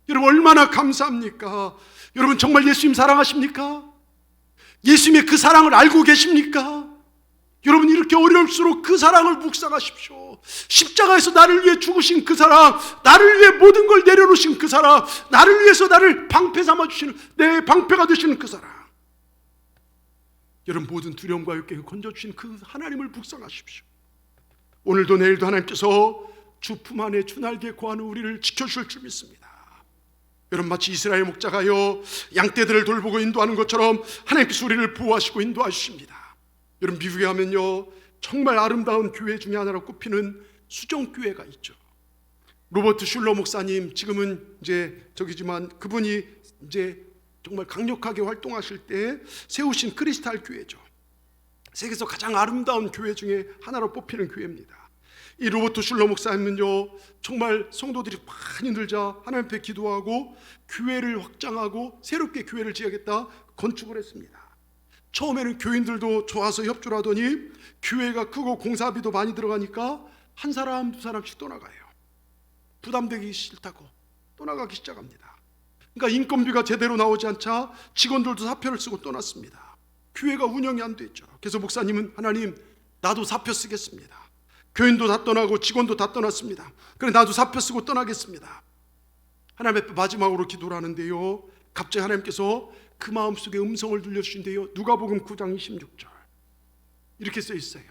여러분, 얼마나 감사합니까? 여러분, 정말 예수님 사랑하십니까? 예수님의 그 사랑을 알고 계십니까? 여러분, 이렇게 어려울수록 그 사랑을 묵상하십시오. 십자가에서 나를 위해 죽으신 그 사랑, 나를 위해 모든 걸 내려놓으신 그 사랑, 나를 위해서 나를 방패 삼아주시는, 내 방패가 되시는 그 사랑, 여러분, 모든 두려움과 욕심을 건져주신 그 하나님을 묵상하십시오. 오늘도 내일도 하나님께서 주 품 안에 주 날개에 거하는 우리를 지켜주실 줄 믿습니다. 여러분, 마치 이스라엘 목자가요 양떼들을 돌보고 인도하는 것처럼 하나님께서 우리를 보호하시고 인도하십니다. 여러분, 미국에 가면요 정말 아름다운 교회 중에 하나로 꼽히는 수정교회가 있죠. 로버트 슐러 목사님, 지금은 이제 저기지만 그분이 이제 정말 강력하게 활동하실 때 세우신 크리스탈 교회죠. 세계에서 가장 아름다운 교회 중에 하나로 뽑히는 교회입니다. 이 로버트 슐러 목사님은요 정말 성도들이 많이 늘자 하나님 앞에 기도하고 교회를 확장하고 새롭게 교회를 지어야겠다 건축을 했습니다. 처음에는 교인들도 좋아서 협조를 하더니 교회가 크고 공사비도 많이 들어가니까 한 사람 두 사람씩 떠나가요. 부담되기 싫다고 떠나가기 시작합니다. 그러니까 인건비가 제대로 나오지 않자 직원들도 사표를 쓰고 떠났습니다. 교회가 운영이 안 됐죠. 그래서 목사님은 하나님, 나도 사표 쓰겠습니다. 교인도 다 떠나고 직원도 다 떠났습니다. 그래, 나도 사표 쓰고 떠나겠습니다. 하나님 앞에 마지막으로 기도를 하는데요 갑자기 하나님께서 그 마음속에 음성을 들려주신대요. 누가복음 9장 26절 이렇게 써 있어요.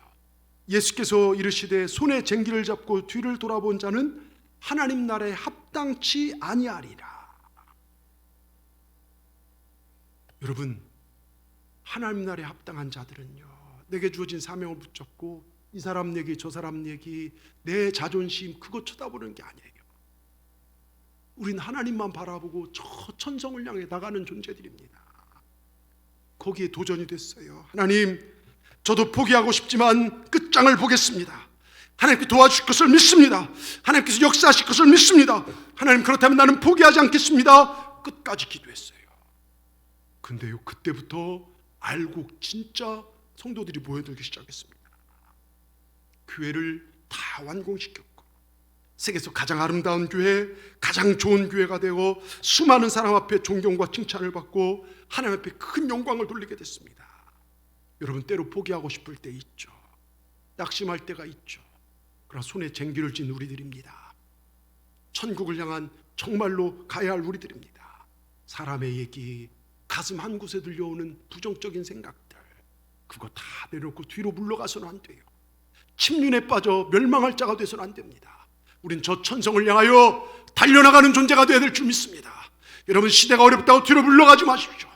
예수께서 이르시되 손에 쟁기를 잡고 뒤를 돌아본 자는 하나님 나라에 합당치 아니하리라. 여러분, 하나님 나라에 합당한 자들은요 내게 주어진 사명을 붙잡고 이 사람 얘기 저 사람 얘기 내 자존심 그거 쳐다보는 게 아니에요. 우린 하나님만 바라보고 저 천성을 향해 나가는 존재들입니다. 거기에 도전이 됐어요. 하나님, 저도 포기하고 싶지만 끝장을 보겠습니다. 하나님께 도와주실 것을 믿습니다. 하나님께서 역사하실 것을 믿습니다. 하나님, 그렇다면 나는 포기하지 않겠습니다. 끝까지 기도했어요. 근데요 그때부터 알고 진짜 성도들이 모여들기 시작했습니다. 교회를 다 완공시켰고 세계에서 가장 아름다운 교회, 가장 좋은 교회가 되고 수많은 사람 앞에 존경과 칭찬을 받고 하나님 앞에 큰 영광을 돌리게 됐습니다. 여러분, 때로 포기하고 싶을 때 있죠. 낙심할 때가 있죠. 그러나 손에 쟁기를 쥔 우리들입니다. 천국을 향한 정말로 가야 할 우리들입니다. 사람의 얘기, 가슴 한 곳에 들려오는 부정적인 생각들, 그거 다 내려놓고 뒤로 물러가서는 안 돼요. 침륜에 빠져 멸망할 자가 돼서는 안 됩니다. 우린 저 천성을 향하여 달려나가는 존재가 되어야 될 줄 믿습니다. 여러분, 시대가 어렵다고 뒤로 물러가지 마십시오.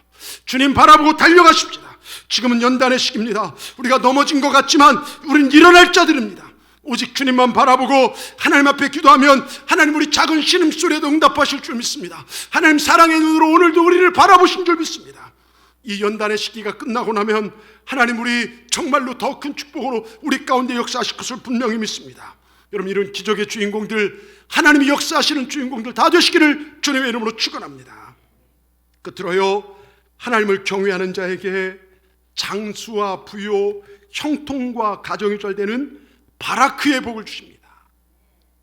주님 바라보고 달려가십시다. 지금은 연단의 시기입니다. 우리가 넘어진 것 같지만 우린 일어날 자들입니다. 오직 주님만 바라보고 하나님 앞에 기도하면 하나님 우리 작은 신음소리에도 응답하실 줄 믿습니다. 하나님 사랑의 눈으로 오늘도 우리를 바라보신 줄 믿습니다. 이 연단의 시기가 끝나고 나면 하나님 우리 정말로 더 큰 축복으로 우리 가운데 역사하실 것을 분명히 믿습니다. 여러분, 이런 기적의 주인공들, 하나님이 역사하시는 주인공들 다 되시기를 주님의 이름으로 축원합니다. 끝으로요, 하나님을 경외하는 자에게 장수와 부요, 형통과 가정이 잘 되는 바라크의 복을 주십니다.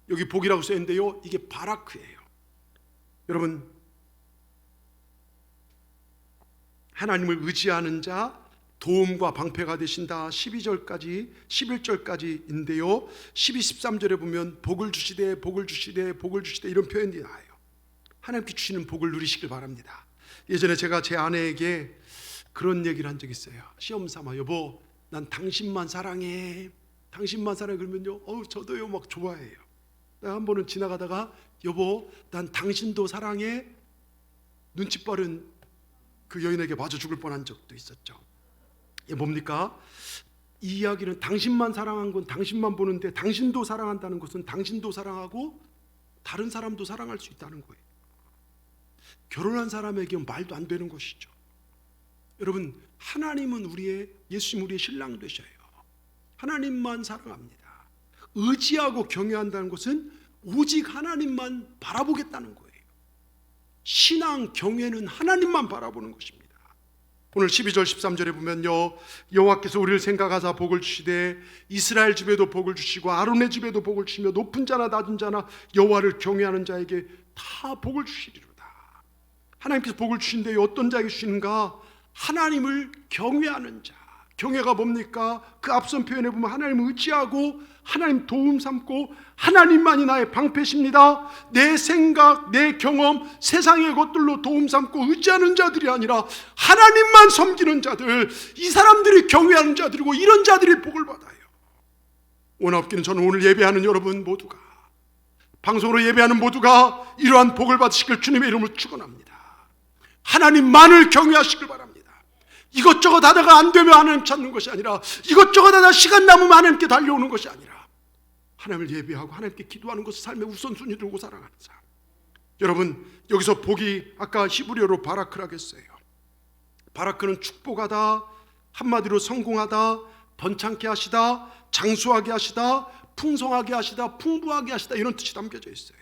여기 복이라고 써있는데요 이게 바라크예요. 여러분, 하나님을 의지하는 자 도움과 방패가 되신다. 12절까지 11절까지인데요 12, 13절에 보면 복을 주시되 복을 주시되 복을 주시되 이런 표현이 나와요. 하나님께 주시는 복을 누리시길 바랍니다. 예전에 제가 제 아내에게 그런 얘기를 한 적이 있어요. 시험삼아, 여보 난 당신만 사랑해, 당신만 사랑해. 그러면요 저도요 막 좋아해요. 내가 한 번은 지나가다가 여보 난 당신도 사랑해, 눈치 빠른 그 여인에게 마주 죽을 뻔한 적도 있었죠. 이게 뭡니까? 이 이야기는 당신만 사랑한 건 당신만 보는데 당신도 사랑한다는 것은 당신도 사랑하고 다른 사람도 사랑할 수 있다는 거예요. 결혼한 사람에게는 말도 안 되는 것이죠. 여러분, 하나님은 예수님 우리의 신랑 되셔요. 하나님만 사랑합니다. 의지하고 경외한다는 것은 오직 하나님만 바라보겠다는 거예요. 신앙 경외는 하나님만 바라보는 것입니다. 오늘 12절 13절에 보면요, 여호와께서 우리를 생각하사 복을 주시되 이스라엘 집에도 복을 주시고 아론의 집에도 복을 주시며 높은 자나 낮은 자나 여호와를 경외하는 자에게 다 복을 주시리로다. 하나님께서 복을 주신데 어떤 자에게 주시는가? 하나님을 경외하는 자. 경외가 뭡니까? 그 앞선 표현에 보면 하나님을 의지하고 하나님 도움 삼고 하나님만이 나의 방패십니다. 내 생각, 내 경험, 세상의 것들로 도움 삼고 의지하는 자들이 아니라 하나님만 섬기는 자들, 이 사람들이 경외하는 자들이고 이런 자들이 복을 받아요. 원하옵기는 저는 오늘 예배하는 여러분 모두가, 방송으로 예배하는 모두가 이러한 복을 받으시길 주님의 이름으로 축원합니다. 하나님만을 경외하시길 바랍니다. 이것저것 하다가 안 되면 하나님 찾는 것이 아니라, 이것저것 하다가 시간 남으면 하나님께 달려오는 것이 아니라, 하나님을 예배하고 하나님께 기도하는 것을 삶의 우선순위 두고 살아가는 사람. 여러분, 여기서 복이 아까 히브리어로 바라크라고 했어요. 바라크는 축복하다, 한마디로 성공하다, 번창케 하시다, 장수하게 하시다, 풍성하게 하시다, 풍부하게 하시다, 이런 뜻이 담겨져 있어요.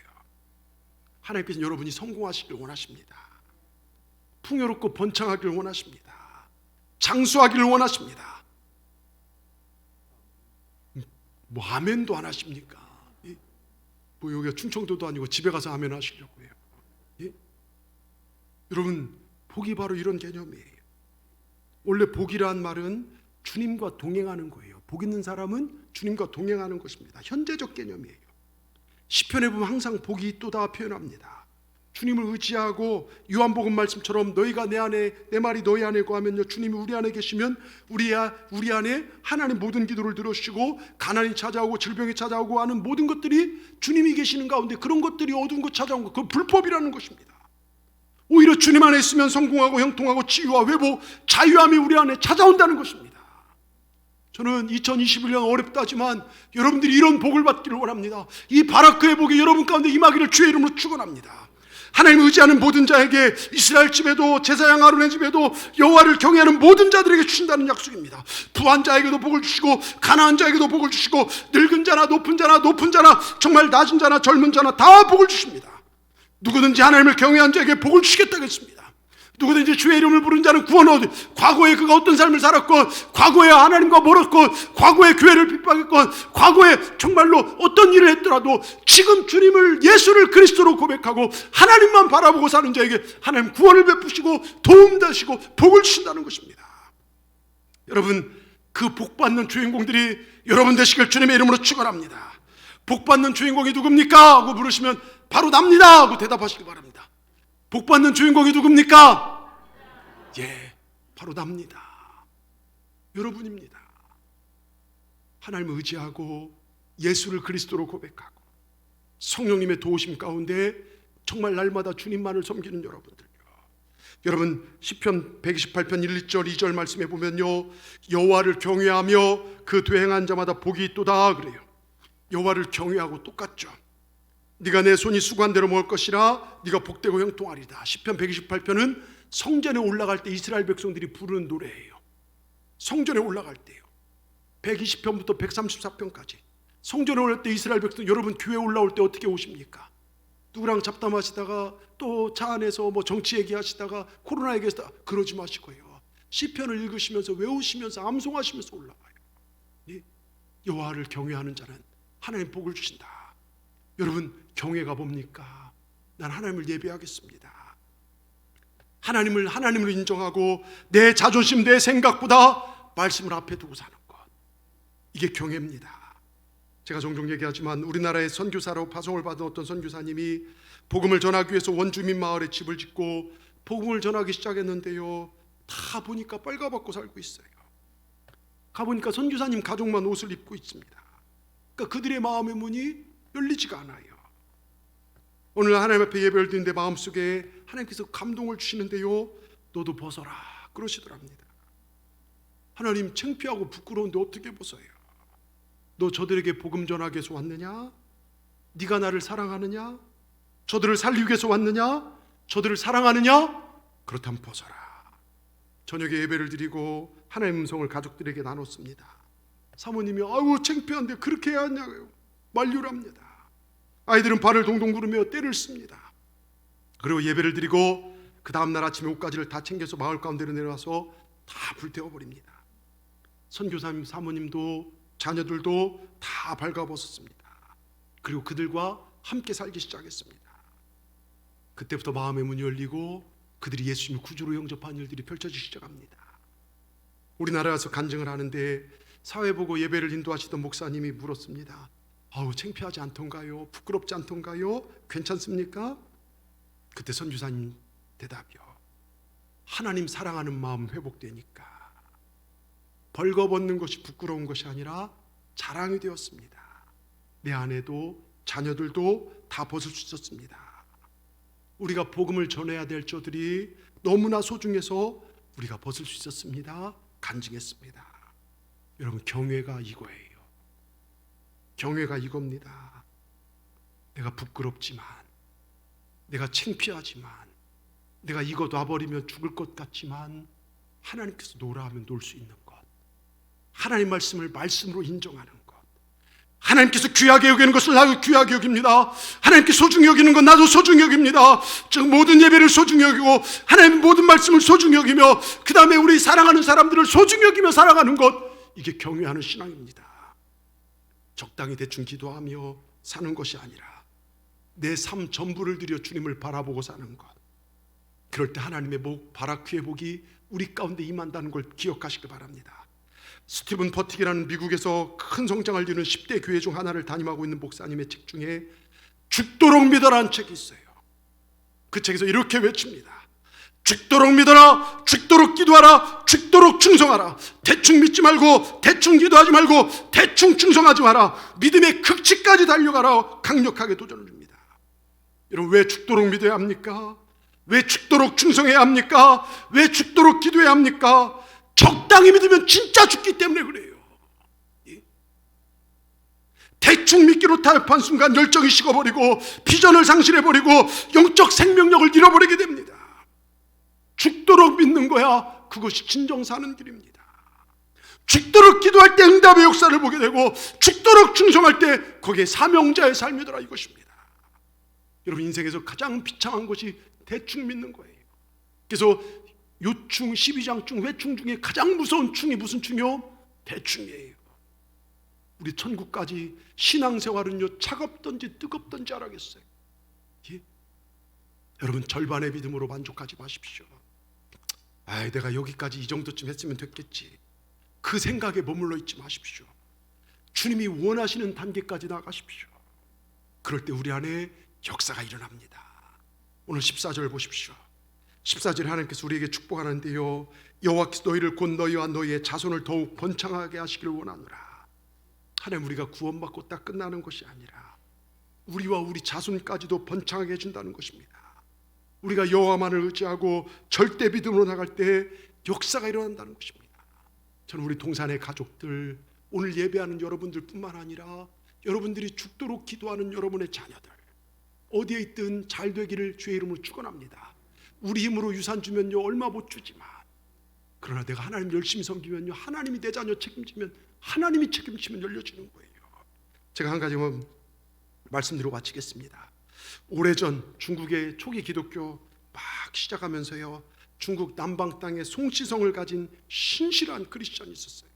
하나님께서는 여러분이 성공하시길 원하십니다. 풍요롭고 번창하기를 원하십니다. 장수하기를 원하십니다. 뭐 아멘도 안 하십니까? 뭐 여기가 충청도도 아니고 집에 가서 아멘 하시려고 해요. 예? 여러분, 복이 바로 이런 개념이에요. 원래 복이란 말은 주님과 동행하는 거예요. 복 있는 사람은 주님과 동행하는 것입니다. 현재적 개념이에요. 시편에 보면 항상 복이 있도다 표현합니다. 주님을 의지하고 요한복음 말씀처럼 너희가 내 안에, 내 말이 너희 안에 거하면요, 주님이 우리 안에 계시면 우리 안에 하나님 모든 기도를 들어주시고, 가난이 찾아오고 질병이 찾아오고 하는 모든 것들이 주님이 계시는 가운데 그런 것들이 어두운 것 찾아온 것, 그건 불법이라는 것입니다. 오히려 주님 안에 있으면 성공하고 형통하고 치유와 회복, 자유함이 우리 안에 찾아온다는 것입니다. 저는 2021년 어렵다지만 여러분들이 이런 복을 받기를 원합니다. 이 바라크의 복이 여러분 가운데 임하기를 주의 이름으로 축원합니다. 하나님 의지하는 모든 자에게, 이스라엘 집에도 제사장 아론의 집에도 여호와를 경외하는 모든 자들에게 주신다는 약속입니다. 부한 자에게도 복을 주시고 가난한 자에게도 복을 주시고 늙은 자나 높은 자나 정말 낮은 자나 젊은 자나 다 복을 주십니다. 누구든지 하나님을 경외한 자에게 복을 주시겠다고 했습니다. 누구든지 주의 이름을 부른 자는 구원 얻으. 과거에 그가 어떤 삶을 살았건, 과거에 하나님과 멀었건, 과거에 교회를 핍박했건, 과거에 정말로 어떤 일을 했더라도 지금 주님을, 예수를 그리스도로 고백하고 하나님만 바라보고 사는 자에게 하나님 구원을 베푸시고 도움 되시고 복을 주신다는 것입니다. 여러분, 그 복받는 주인공들이 여러분 되시길 주님의 이름으로 축원합니다. 복받는 주인공이 누굽니까? 하고 물으시면 바로 납니다 하고 대답하시기 바랍니다. 복받는 주인공이 누굽니까? 예, 바로 납니다. 여러분입니다. 하나님을 의지하고 예수를 그리스도로 고백하고 성령님의 도우심 가운데 정말 날마다 주님만을 섬기는 여러분들요. 여러분, 시편 128편 1, 2절 2절 말씀에 보면요, 여호와를 경외하며 그 대행한 자마다 복이 있도다 그래요. 여호와를 경외하고 똑같죠. 네가 내 손이 수고한 대로 먹을 것이라 네가 복되고 형통하리다. 시편 128편은 성전에 올라갈 때 이스라엘 백성들이 부르는 노래예요. 성전에 올라갈 때요. 120편부터 134편까지 성전에 올라갈 때 이스라엘 백성, 여러분 교회 올라올 때 어떻게 오십니까? 누구랑 잡담하시다가 또 차 안에서 뭐 정치 얘기하시다가 코로나 얘기하시다가 그러지 마시고요. 시편을 읽으시면서 외우시면서 암송하시면서 올라와요. 네? 여호와를 경외하는 자는 하나님 복을 주신다. 여러분, 경외가 뭡니까? 난 하나님을 예배하겠습니다. 하나님을 인정하고 내 자존심, 내 생각보다 말씀을 앞에 두고 사는 것, 이게 경외입니다. 제가 종종 얘기하지만 우리나라의 선교사로 파송을 받은 어떤 선교사님이 복음을 전하기 위해서 원주민 마을에 집을 짓고 복음을 전하기 시작했는데요, 다 보니까 빨가벗고 살고 있어요. 가보니까 선교사님 가족만 옷을 입고 있습니다. 그러니까 그들의 마음의 문이 열리지가 않아요. 오늘 하나님 앞에 예배를 드리는데 마음속에 하나님께서 감동을 주시는데요, 너도 벗어라 그러시더랍니다. 하나님, 창피하고 부끄러운데 어떻게 벗어요? 너 저들에게 복음 전하기 위해서 왔느냐? 네가 나를 사랑하느냐? 저들을 살리기 위해서 왔느냐? 저들을 사랑하느냐? 그렇다면 벗어라. 저녁에 예배를 드리고 하나님의 음성을 가족들에게 나눴습니다. 사모님이 아유 창피한데 그렇게 해야 하냐고 만류를 합니다. 아이들은 발을 동동 구르며 떼를 씁니다. 그리고 예배를 드리고 그 다음날 아침에 옷가지를 다 챙겨서 마을 가운데로 내려와서 다 불태워버립니다. 선교사님 사모님도 자녀들도 다 발가벗었습니다. 그리고 그들과 함께 살기 시작했습니다. 그때부터 마음의 문이 열리고 그들이 예수님을 구주로 영접하는 일들이 펼쳐지기 시작합니다. 우리나라에서 간증을 하는데 사회보고 예배를 인도하시던 목사님이 물었습니다. 아우 창피하지 않던가요? 부끄럽지 않던가요? 괜찮습니까? 그때 선교사님 대답이요. 하나님 사랑하는 마음 회복되니까 벌거벗는 것이 부끄러운 것이 아니라 자랑이 되었습니다. 내 아내도 자녀들도 다 벗을 수 있었습니다. 우리가 복음을 전해야 될 저들이 너무나 소중해서 우리가 벗을 수 있었습니다. 간증했습니다. 여러분 경외가 이거예요. 경외가 이겁니다. 내가 부끄럽지만, 내가 창피하지만, 내가 이거 놔버리면 죽을 것 같지만 하나님께서 놓으라 하면 놓을 수 있는 것, 하나님 말씀을 말씀으로 인정하는 것, 하나님께서 귀하게 여기는 것을 나도 귀하게 여깁니다. 하나님께서 소중히 여기는 것 나도 소중히 여깁니다. 즉 모든 예배를 소중히 여기고 하나님의 모든 말씀을 소중히 여기며 그 다음에 우리 사랑하는 사람들을 소중히 여기며 살아가는 것, 이게 경외하는 신앙입니다. 적당히 대충 기도하며 사는 것이 아니라 내 삶 전부를 들여 주님을 바라보고 사는 것, 그럴 때 하나님의 복, 바라크의 복이 우리 가운데 임한다는 걸 기억하시길 바랍니다. 스티븐 퍼틱이라는 미국에서 큰 성장을 이루는 10대 교회 중 하나를 담임하고 있는 목사님의 책 중에 죽도록 믿어라는 책이 있어요. 그 책에서 이렇게 외칩니다. 죽도록 믿어라, 죽도록 기도하라, 죽도록 충성하라. 대충 믿지 말고 대충 기도하지 말고 대충 충성하지 마라. 믿음의 극치까지 달려가라. 강력하게 도전을 줍니다. 여러분 왜 죽도록 믿어야 합니까? 왜 죽도록 충성해야 합니까? 왜 죽도록 기도해야 합니까? 적당히 믿으면 진짜 죽기 때문에 그래요. 대충 믿기로 타협한 순간 열정이 식어버리고 비전을 상실해버리고 영적 생명력을 잃어버리게 됩니다. 죽도록 믿는 거야. 그것이 진정 사는 길입니다. 죽도록 기도할 때 응답의 역사를 보게 되고 죽도록 충성할 때 거기에 사명자의 삶이더라 이것입니다. 여러분 인생에서 가장 비참한 것이 대충 믿는 거예요. 그래서 요충 12장 중 회충 중에 가장 무서운 충이 무슨 충이요? 대충이에요. 우리 천국까지 신앙생활은요 차갑던지 뜨겁던지 알아겠어요. 예? 여러분 절반의 믿음으로 만족하지 마십시오. 아이 내가 여기까지 이 정도쯤 했으면 됐겠지, 그 생각에 머물러 있지 마십시오. 주님이 원하시는 단계까지 나가십시오. 그럴 때 우리 안에 역사가 일어납니다. 오늘 14절 보십시오. 14절에 하나님께서 우리에게 축복하는데요, 여호와께서 너희를 곧 너희와 너희의 자손을 더욱 번창하게 하시기를 원하노라. 하나님 우리가 구원받고 딱 끝나는 것이 아니라 우리와 우리 자손까지도 번창하게 해준다는 것입니다. 우리가 여호와만을 의지하고 절대 믿음으로 나갈 때 역사가 일어난다는 것입니다. 저는 우리 동산의 가족들, 오늘 예배하는 여러분들 뿐만 아니라 여러분들이 죽도록 기도하는 여러분의 자녀들, 어디에 있든 잘 되기를 주의 이름으로 축원합니다. 우리 힘으로 유산 주면요 얼마 못 주지만, 그러나 내가 하나님 열심히 섬기면요 하나님이 내 자녀 책임지면, 하나님이 책임지면 열려주는 거예요. 제가 한 가지만 말씀드리고 마치겠습니다. 오래전 중국의 초기 기독교 막 시작하면서요 중국 남방 땅에 송시성을 가진 신실한 크리스천이 있었어요.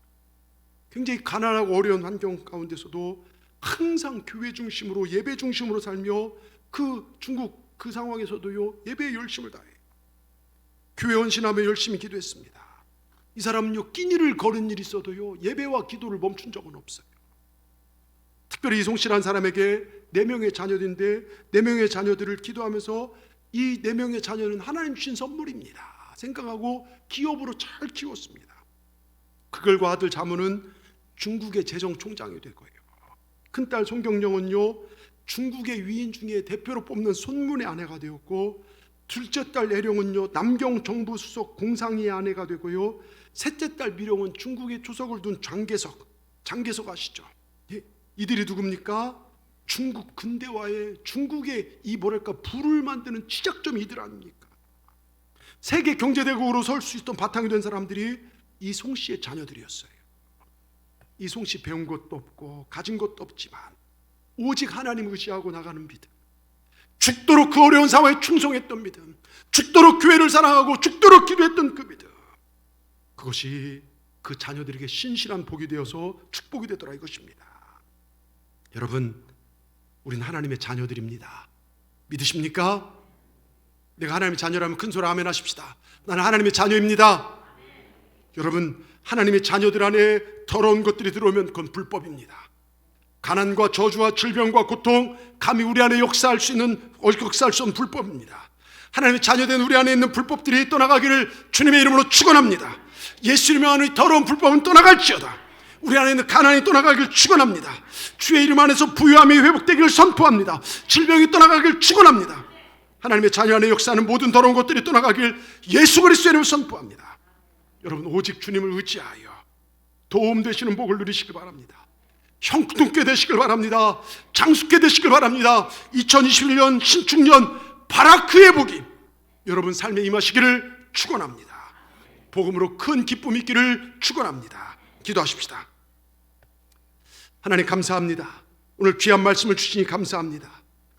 굉장히 가난하고 어려운 환경 가운데서도 항상 교회 중심으로 예배 중심으로 살며 그 중국 그 상황에서도요 예배에 열심을 다해요. 교회 헌신하며 열심히 기도했습니다. 이 사람은요 끼니를 거는 일이 있어도요 예배와 기도를 멈춘 적은 없어요. 특별히 이 송실한 사람에게 4명의 자녀인데 4명의 자녀들을 기도하면서 이 4명의 자녀는 하나님 주신 선물입니다 생각하고 기업으로 잘 키웠습니다. 그 결과 아들 자문은 중국의 재정총장이 되고요, 큰딸 송경령은요 중국의 위인 중에 대표로 뽑는 손문의 아내가 되었고, 둘째 딸 애령은요 남경 정부 수석 공상희의 아내가 되고요, 셋째 딸 미령은 중국의 초석을 둔 장개석 아시죠? 예? 이들이 누굽니까? 중국 근대화에 중국의 이 뭐랄까 불을 만드는 시작점이 이들 아닙니까? 세계 경제대국으로 설 수 있던 바탕이 된 사람들이 이송 씨의 자녀들이었어요. 이송 씨 배운 것도 없고 가진 것도 없지만 오직 하나님을 의지하고 나가는 믿음, 죽도록 그 어려운 상황에 충성했던 믿음, 죽도록 교회를 사랑하고 죽도록 기도했던 그 믿음, 그것이 그 자녀들에게 신실한 복이 되어서 축복이 되더라 이것입니다. 여러분, 우린 하나님의 자녀들입니다. 믿으십니까? 내가 하나님의 자녀라면 큰 소리 아멘 하십시다. 나는 하나님의 자녀입니다. 여러분, 하나님의 자녀들 안에 더러운 것들이 들어오면 그건 불법입니다. 가난과 저주와 질병과 고통, 감히 우리 안에 역사할 수 있는 불법입니다. 하나님의 자녀된 우리 안에 있는 불법들이 떠나가기를 주님의 이름으로 축원합니다. 예수님의 안의 더러운 불법은 떠나갈지어다. 우리 안에 있는 가난이 떠나가기를 축원합니다. 주의 이름 안에서 부유함이 회복되기를 선포합니다. 질병이 떠나가기를 축원합니다. 하나님의 자녀 안에 역사하는 모든 더러운 것들이 떠나가기를 예수 그리스도의 이름으로 선포합니다. 여러분, 오직 주님을 의지하여 도움되시는 복을 누리시길 바랍니다. 형통케 되시길 바랍니다. 장수케 되시길 바랍니다. 2021년 신축년 바라크의 복이 여러분 삶에 임하시기를 축원합니다. 복음으로 큰 기쁨이 있기를 축원합니다. 기도하십시다. 하나님 감사합니다. 오늘 귀한 말씀을 주시니 감사합니다.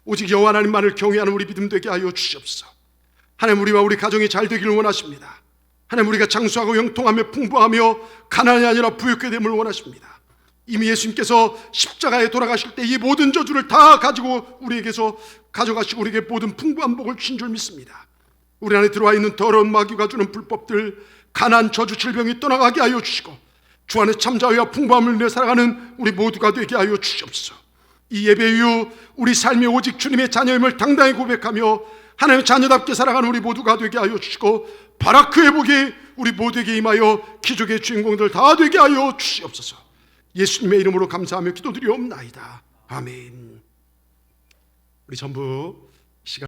오직 여호와 하나님만을 경외하는 우리 믿음 되게 하여 주시옵소서. 하나님, 우리와 우리 가정이 잘 되기를 원하십니다. 하나님, 우리가 장수하고 형통하며 풍부하며 가난이 아니라 부유케 됨을 원하십니다. 이미 예수님께서 십자가에 돌아가실 때 이 모든 저주를 다 가지고 우리에게서 가져가시고 우리에게 모든 풍부한 복을 주신 줄 믿습니다. 우리 안에 들어와 있는 더러운 마귀가 주는 불법들, 가난, 저주, 질병이 떠나가게 하여 주시고 주 안에 참자와 풍부함을 누려 살아가는 우리 모두가 되게 하여 주시옵소서. 이 예배 이후 우리 삶이 오직 주님의 자녀임을 당당히 고백하며 하나님의 자녀답게 살아가는 우리 모두가 되게 하여 주시고 바라크의 복이 우리 모두에게 임하여 기적의 주인공들 다 되게 하여 주시옵소서. 예수님의 이름으로 감사하며 기도드리옵나이다. 아멘. 우리 전부